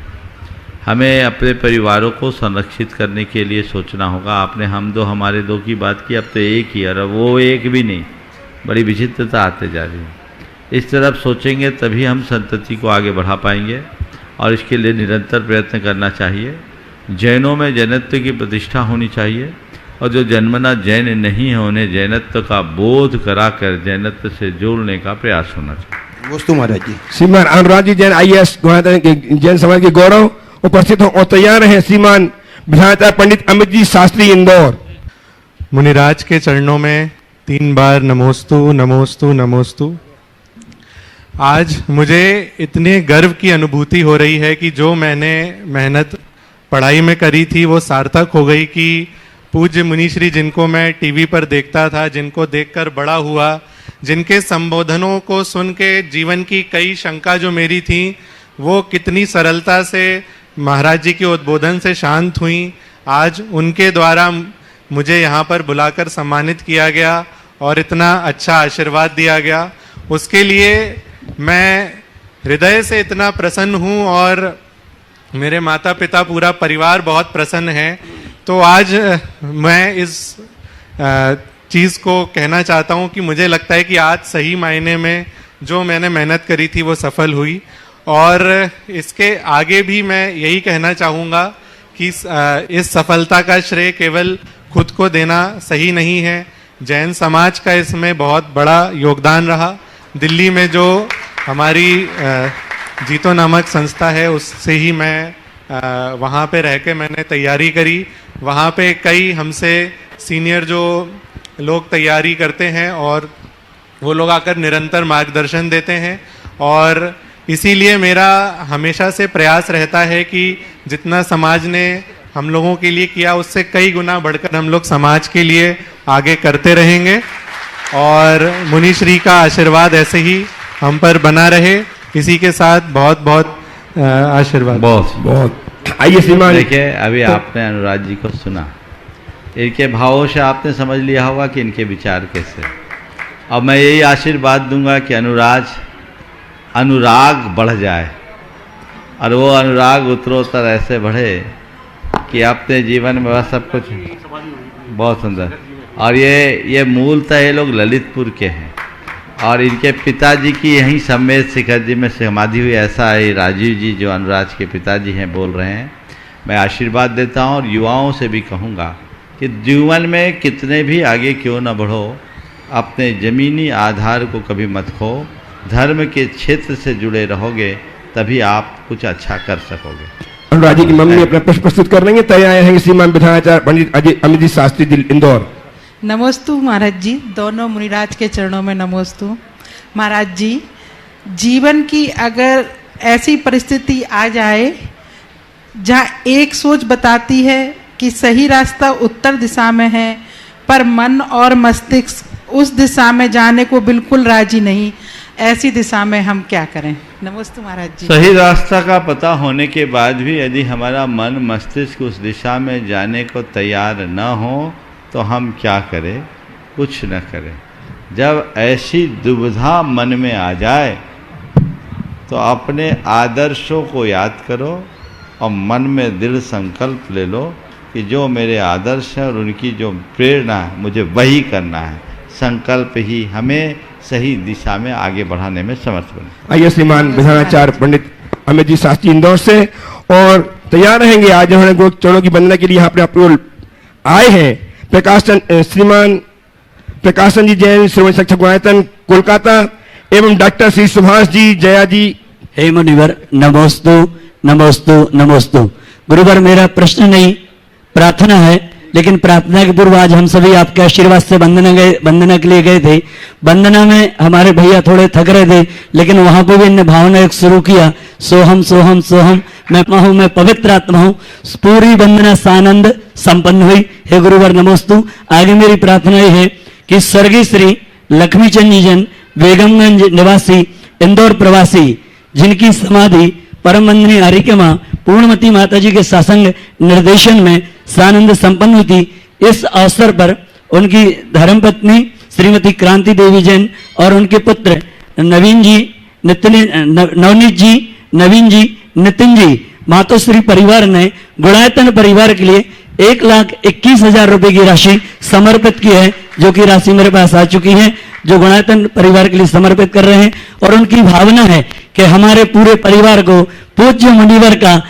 हमें अपने परिवारों को संरक्षित करने के लिए सोचना होगा। आपने हम दो हमारे दो की बात की, अब तो एक ही, और वो एक भी नहीं, बड़ी विचित्रता आते जा रही है। इस तरफ सोचेंगे तभी हम संतति को आगे बढ़ा पाएंगे और इसके लिए निरंतर प्रयत्न करना चाहिए। जैनों में जैनत्व की प्रतिष्ठा होनी चाहिए और जो जन्मना जैन नहीं है उन्हें जैनत्व का बोध कराकर जैनत्व से जोड़ने का प्रयास होना चाहिए। वस्तु महाराज जी। श्रीमान अनुराग जी जैन, आईएएस, जैन समाज के गौरव, उपस्थित हो और तैयार है श्रीमान विधाता पंडित अमित जी शास्त्री, इंदौर। मुनिराज के चरणों में 3 बार नमोस्तु नमोस्तु नमोस्तु। आज मुझे इतने गर्व की अनुभूति हो रही है कि जो मैंने मेहनत पढ़ाई में करी थी वो सार्थक हो गई कि पूज्य मुनीश्री जिनको मैं टीवी पर देखता था, जिनको देखकर बड़ा हुआ, जिनके संबोधनों को सुन के जीवन की कई शंका जो मेरी थी वो कितनी सरलता से महाराज जी के उद्बोधन से शांत हुई। आज उनके द्वारा मुझे यहाँ पर बुलाकर सम्मानित किया गया और इतना अच्छा आशीर्वाद दिया गया, उसके लिए मैं हृदय से इतना प्रसन्न हूँ और मेरे माता पिता पूरा परिवार बहुत प्रसन्न है। तो आज मैं इस चीज़ को कहना चाहता हूँ कि मुझे लगता है कि आज सही मायने में जो मैंने मेहनत करी थी वो सफल हुई, और इसके आगे भी मैं यही कहना चाहूँगा कि इस सफलता का श्रेय केवल खुद को देना सही नहीं है। जैन समाज का इसमें बहुत बड़ा योगदान रहा। दिल्ली में जो हमारी जीतो नामक संस्था है उससे ही मैं वहाँ पे रह के मैंने तैयारी करी। वहाँ पे कई हमसे सीनियर जो लोग तैयारी करते हैं और वो लोग आकर निरंतर मार्गदर्शन देते हैं, और इसीलिए मेरा हमेशा से प्रयास रहता है कि जितना समाज ने हम लोगों के लिए किया उससे कई गुना बढ़कर हम लोग समाज के लिए आगे करते रहेंगे, और मुनीश्री का आशीर्वाद ऐसे ही हम पर बना रहे। इसी के साथ बहुत बहुत आशीर्वाद। बहुत आइए श्रीमान। देखिए अभी आपने अनुराग जी को सुना, इनके भावों से आपने समझ लिया होगा कि इनके विचार कैसे। अब मैं यही आशीर्वाद दूंगा कि अनुराग बढ़ जाए, और वो अनुराग उत्तरोत्तर ऐसे बढ़े कि अपने जीवन में वह सब कुछ बहुत सुंदर। और ये मूलतः ये लोग ललितपुर के हैं, और इनके पिताजी की यहीं सम्मेद शिखर जी में समाधि हुई। ऐसा है राजीव जी जो अनुराज के पिताजी हैं बोल रहे हैं। मैं आशीर्वाद देता हूँ और युवाओं से भी कहूँगा कि जीवन में कितने भी आगे क्यों न बढ़ो, अपने ज़मीनी आधार को कभी मत खो। धर्म के क्षेत्र से जुड़े रहोगे तभी आप कुछ अच्छा कर सकोगे। अनुराग जी की मम्मी अपना प्रश्न प्रस्तुत कर रही है। तैयार हैं श्रीमान विधानाचार्य पंडित अमित जी शास्त्री दिल इंदौर। नमोस्तु महाराज जी, दोनों मुनिराज के चरणों में नमोस्तु। महाराज जी, जीवन की अगर ऐसी परिस्थिति आ जाए जहाँ एक सोच बताती है कि सही रास्ता उत्तर दिशा में है, पर मन और मस्तिष्क उस दिशा में जाने को बिल्कुल राजी नहीं, ऐसी दिशा में हम क्या करें? नमस्ते महाराज जी। सही रास्ता का पता होने के बाद भी यदि हमारा मन मस्तिष्क उस दिशा में जाने को तैयार न हो तो हम क्या करें? कुछ न करें। जब ऐसी दुविधा मन में आ जाए तो अपने आदर्शों को याद करो और मन में दृढ़ संकल्प ले लो कि जो मेरे आदर्श हैं और उनकी जो प्रेरणा है मुझे वही करना है। संकल्प ही हमें सही दिशा में आगे बढ़ाने में समर्थ बने। आइए श्रीमान विधानाचार्य पंडित अमित जी शास्त्री इंदौर से, और तैयार रहेंगे। आज उन्होंने गो चरणों की वंदना के लिए यहाँ पे आप लोग आए हैं। श्रीमान प्रकाशन जी जैन श्रीमती शिक्षक गुणायतन कोलकाता एवं डॉक्टर श्री सुभाष जी जया जी। हे मुनिवर, नमोस्तु नमोस्तु नमोस्तु। गुरुवर, मेरा प्रश्न नहीं प्रार्थना है, लेकिन प्रार्थना के पूर्व आज हम सभी आपके आशीर्वाद से वंदना के लिए गए थे। वंदना में हमारे भैया थोड़े थक रहे थे, लेकिन वहां पर भी इन्हें भावना एक शुरू किया, सोहम सोहम सोहम, मैं हूँ, मैं पवित्र आत्मा हूँ। पूरी वंदना सानंद संपन्न हुई। हे गुरुवर नमोस्तु। आगे मेरी प्रार्थना ये है कि स्वर्गीय श्री लक्ष्मीचंद जी जैन बेगमगंज निवासी इंदौर प्रवासी, जिनकी समाधि परम वंदनीय आर्यमा पूर्णमती माता जी के सासंग निर्देशन में सानंद संपन्न हुई थी, इस अवसर पर उनकी धर्मपत्नी श्रीमती क्रांति देवी जैन और उनके पुत्र नवीन जी, नवनीत जी, नवीन जी, नितिन जी, मातोश्री परिवार ने गुणायतन परिवार के लिए 1,21,000 रुपए की राशि समर्पित की है, जो कि राशि मेरे पास आ चुकी है, जो गुणायतन परिवार के लिए समर्पित कर रहे हैं। और उनकी भावना है कि हमारे पूरे परिवार को पूज्य मुनिवर का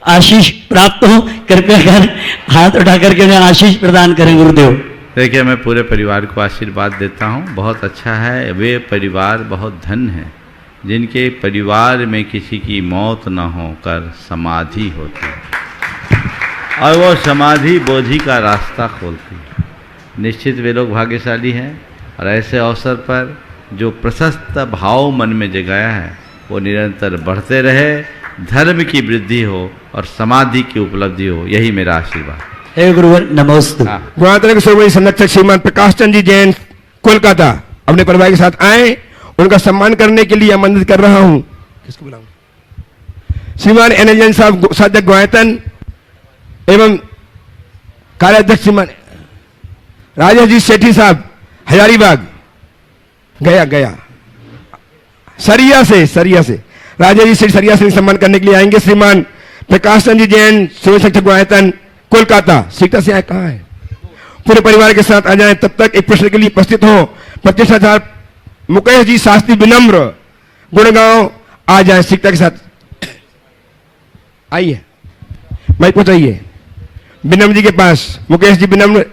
आशीष प्राप्त हो। कृपया कर हाथ उठा करके उन्हें आशीष प्रदान करें गुरुदेव। देखिए, मैं पूरे परिवार को आशीर्वाद देता हूँ। बहुत अच्छा है। वे परिवार बहुत धन है जिनके परिवार में किसी की मौत न होकर समाधि होती है, और वो समाधि बोधि का रास्ता खोलती है। निश्चित वे लोग भाग्यशाली हैं, और ऐसे अवसर पर जो प्रशस्त भाव मन में जगाया है वो निरंतर बढ़ते रहे, धर्म की वृद्धि हो और समाधि की उपलब्धि हो, यही मेरा आशीर्वाद। हे गुरुवर नमोस्तु। गुणातन के सर्वोपरि संरक्षक श्रीमान प्रकाश चंद जी जैन कोलकाता अपने परिवार के साथ आए, उनका सम्मान करने के लिए आमंत्रित कर रहा हूं। किसको बुलाऊं? श्रीमान एन जैन साहब कोषाध्यक्ष गुणातन एवं कार्याध्यक्ष श्रीमान राजेश जी सेठी साहब हजारीबाग गया सरिया से राजेश जी सेठी सरिया से सम्मान करने के लिए आएंगे। श्रीमान प्रकाश चंद जी जैन सिविल शिक्षक गुणायतन कोलकाता सीटा से आए, कहाँ है? पूरे परिवार के साथ आ जाएं। तब तक एक प्रश्न के लिए उपस्थित हो प्रतिष्ठाचार्य मुकेश जी शास्त्री विनम्र गुड़गांव आ जाए सीटा के साथ। आइए माइक पहुंचाइए विनम्र जी के पास। मुकेश जी विनम्र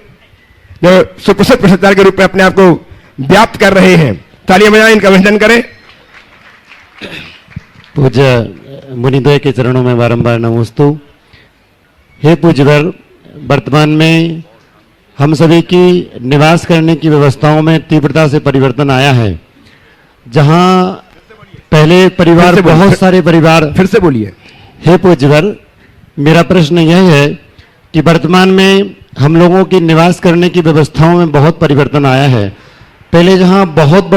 जो सुप्रसिद्ध प्रश्नोत्तर के रूप में अपने आप को व्याप्त कर रहे हैं, तालियां बजाएं, इनका अभिनंदन करें। पूज्य मुनिद्वय के चरणों में बारंबार नमोस्तु। हे पूज्यवर, वर्तमान में हम सभी की निवास करने की व्यवस्थाओं में तीव्रता से परिवर्तन आया है। जहां पहले परिवार बहुत सारे परिवार, फिर से बोलिए। हे पूज्यवर, मेरा प्रश्न यह है कि वर्तमान में हम लोगों की निवास करने की व्यवस्थाओं में बहुत परिवर्तन आया है। पहले जहां बहुत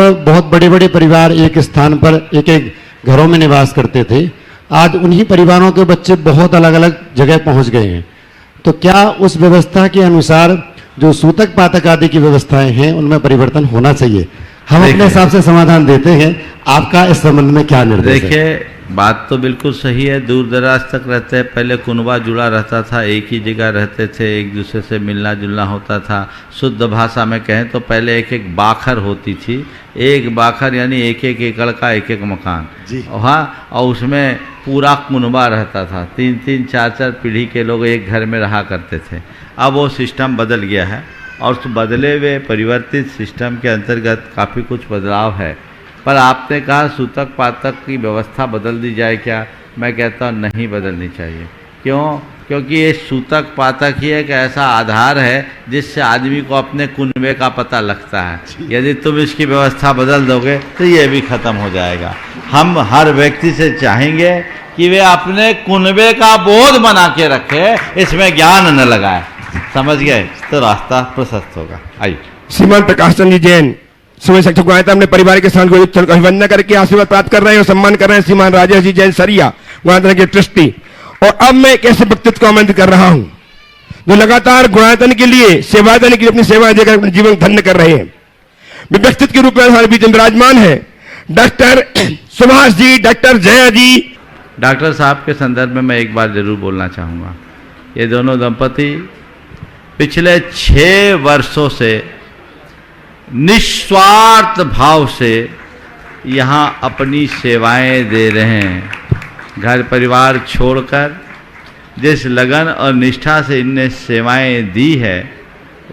बड़े बड़े परिवार एक स्थान पर एक एक घरों में निवास करते थे, आज उन्हीं परिवारों के बच्चे बहुत अलग अलग जगह पहुंच गए हैं। तो क्या उस व्यवस्था के अनुसार जो सूतक पातक आदि की व्यवस्थाएं हैं उनमें परिवर्तन होना चाहिए? हम अपने हिसाब से समाधान देते हैं, आपका इस संबंध में क्या निर्देश है? देखिए, बात तो बिल्कुल सही है। दूर दराज तक रहते हैं, पहले कुनबा जुड़ा रहता था, एक ही जगह रहते थे, एक दूसरे से मिलना जुलना होता था। शुद्ध भाषा में कहें तो पहले एक एक बाखर होती थी, एक बाखर यानी एक एक एकड़ का एक एक मकान। हाँ, और उसमें पूरा कुनबा रहता था, 3-3 4-4 पीढ़ी के लोग एक घर में रहा करते थे। अब वो सिस्टम बदल गया है और उस बदले हुए परिवर्तित सिस्टम के अंतर्गत काफ़ी कुछ बदलाव है। पर आपने कहा सूतक पातक की व्यवस्था बदल दी जाए क्या? मैं कहता हूँ नहीं बदलनी चाहिए। क्यों? क्योंकि ये सूतक पातक ही एक ऐसा आधार है जिससे आदमी को अपने कुनबे का पता लगता है। यदि तुम इसकी व्यवस्था बदल दोगे तो ये भी खत्म हो जाएगा। हम हर व्यक्ति से चाहेंगे कि वे अपने कुनबे का बोध बना के रखे, इसमें ज्ञान न लगाए। समझ गए तो रास्ता प्रशस्त होगा। आइए। श्रीमान प्रकाश चंद जी जैन सुबह शिक्षक गुणायतन अपने परिवार के साथ अभिवंदन करके आशीर्वाद प्राप्त कर रहे हैं और सम्मान कर रहे हैं श्रीमान राजेश जी जैन सरिया गुणायतन के ट्रस्टी। और अब मैं एक ऐसे व्यक्तित्व को आमंत्रित कर रहा हूं जो लगातार गुणायतन के लिए सेवायतन की अपनी सेवा देकर अपने जीवन धन्य कर रहे हैं। व्यक्तित्व के रूप में हमारे बीच विराजमान है डॉक्टर सुभाष जी, डॉक्टर जया जी। डॉक्टर साहब के संदर्भ में मैं एक बार जरूर बोलना चाहूँगा। ये दोनों दंपति पिछले 6 वर्षों से निस्वार्थ भाव से यहाँ अपनी सेवाएं दे रहे हैं। घर परिवार छोड़कर जिस लगन और निष्ठा से इनने सेवाएं दी है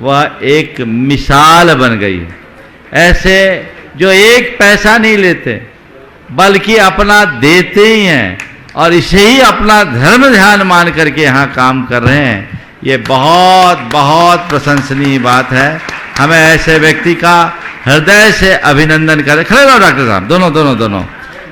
वह एक मिसाल बन गई है। ऐसे जो एक पैसा नहीं लेते बल्कि अपना देते ही हैं और इसे ही अपना धर्म ध्यान मान करके यहाँ काम कर रहे हैं, ये बहुत बहुत प्रशंसनीय बात है। हमें ऐसे व्यक्ति का हृदय से अभिनंदन करें। खड़े रहो डॉक्टर साहब, दोनों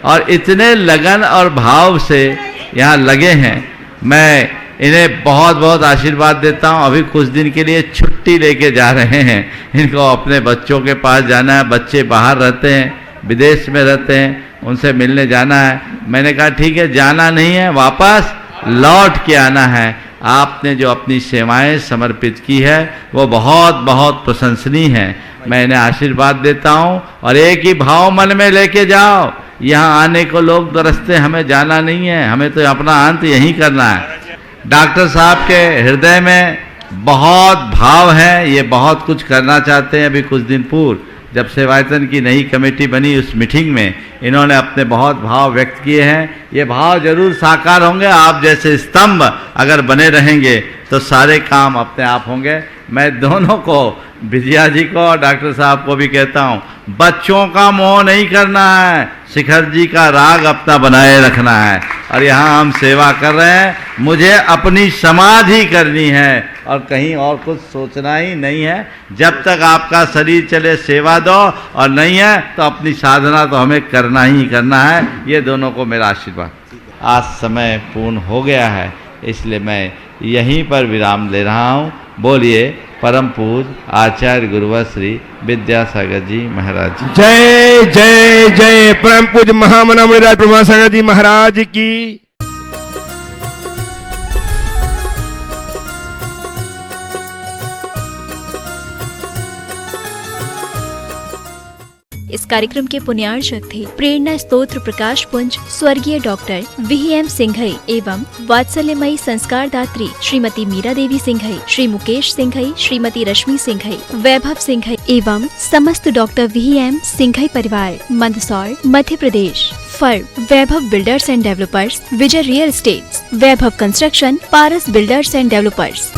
और इतने लगन और भाव से यहाँ लगे हैं। मैं इन्हें बहुत बहुत आशीर्वाद देता हूँ। अभी कुछ दिन के लिए छुट्टी लेके जा रहे हैं, इनको अपने बच्चों के पास जाना है। बच्चे बाहर रहते हैं, विदेश में रहते हैं, उनसे मिलने जाना है। मैंने कहा ठीक है, जाना नहीं है, वापस लौट के आना है। आपने जो अपनी सेवाएं समर्पित की है वो बहुत बहुत प्रशंसनीय है। मैं इन्हें आशीर्वाद देता हूं और एक ही भाव मन में लेके जाओ। यहाँ आने को लोग तरसते, हमें जाना नहीं है, हमें तो अपना अंत यहीं करना है। डॉक्टर साहब के हृदय में बहुत भाव है, ये बहुत कुछ करना चाहते हैं। अभी कुछ दिन पूर्व जब सेवायतन की नई कमेटी बनी उस मीटिंग में इन्होंने अपने बहुत भाव व्यक्त किए हैं। ये भाव जरूर साकार होंगे। आप जैसे स्तंभ अगर बने रहेंगे तो सारे काम अपने आप होंगे। मैं दोनों को, विजया जी को और डॉक्टर साहब को भी कहता हूँ, बच्चों का मोह नहीं करना है, शिखर जी का राग अपना बनाए रखना है। और यहाँ हम सेवा कर रहे हैं, मुझे अपनी समाधि करनी है और कहीं और कुछ सोचना ही नहीं है। जब तक आपका शरीर चले सेवा दो, और नहीं है तो अपनी साधना तो हमें करना ही करना है। ये दोनों को मेरा आशीर्वाद। आज समय पूर्ण हो गया है, इसलिए मैं यहीं पर विराम ले रहा हूँ। बोलिए परम पूज्य आचार्य गुरुवर श्री विद्यासागर जी महाराज जी। जय जय जय। परम पूज्य महामना मुनिराज प्रभासागर जी महाराज की। इस कार्यक्रम के पुण्यार्चक थे प्रेरणा स्तोत्र प्रकाश पुंज स्वर्गीय डॉक्टर VM सिंघई एवं वात्सल्यमयी संस्कार दात्री श्रीमती मीरा देवी सिंघई, श्री मुकेश सिंघई, श्रीमती रश्मि सिंघई, वैभव सिंघई एवं समस्त डॉक्टर VM सिंघई परिवार, Mandsaur, Madhya Pradesh. Firm Vaibhav builders and developers, Vijay real estates, Vaibhav construction, Paras builders and developers.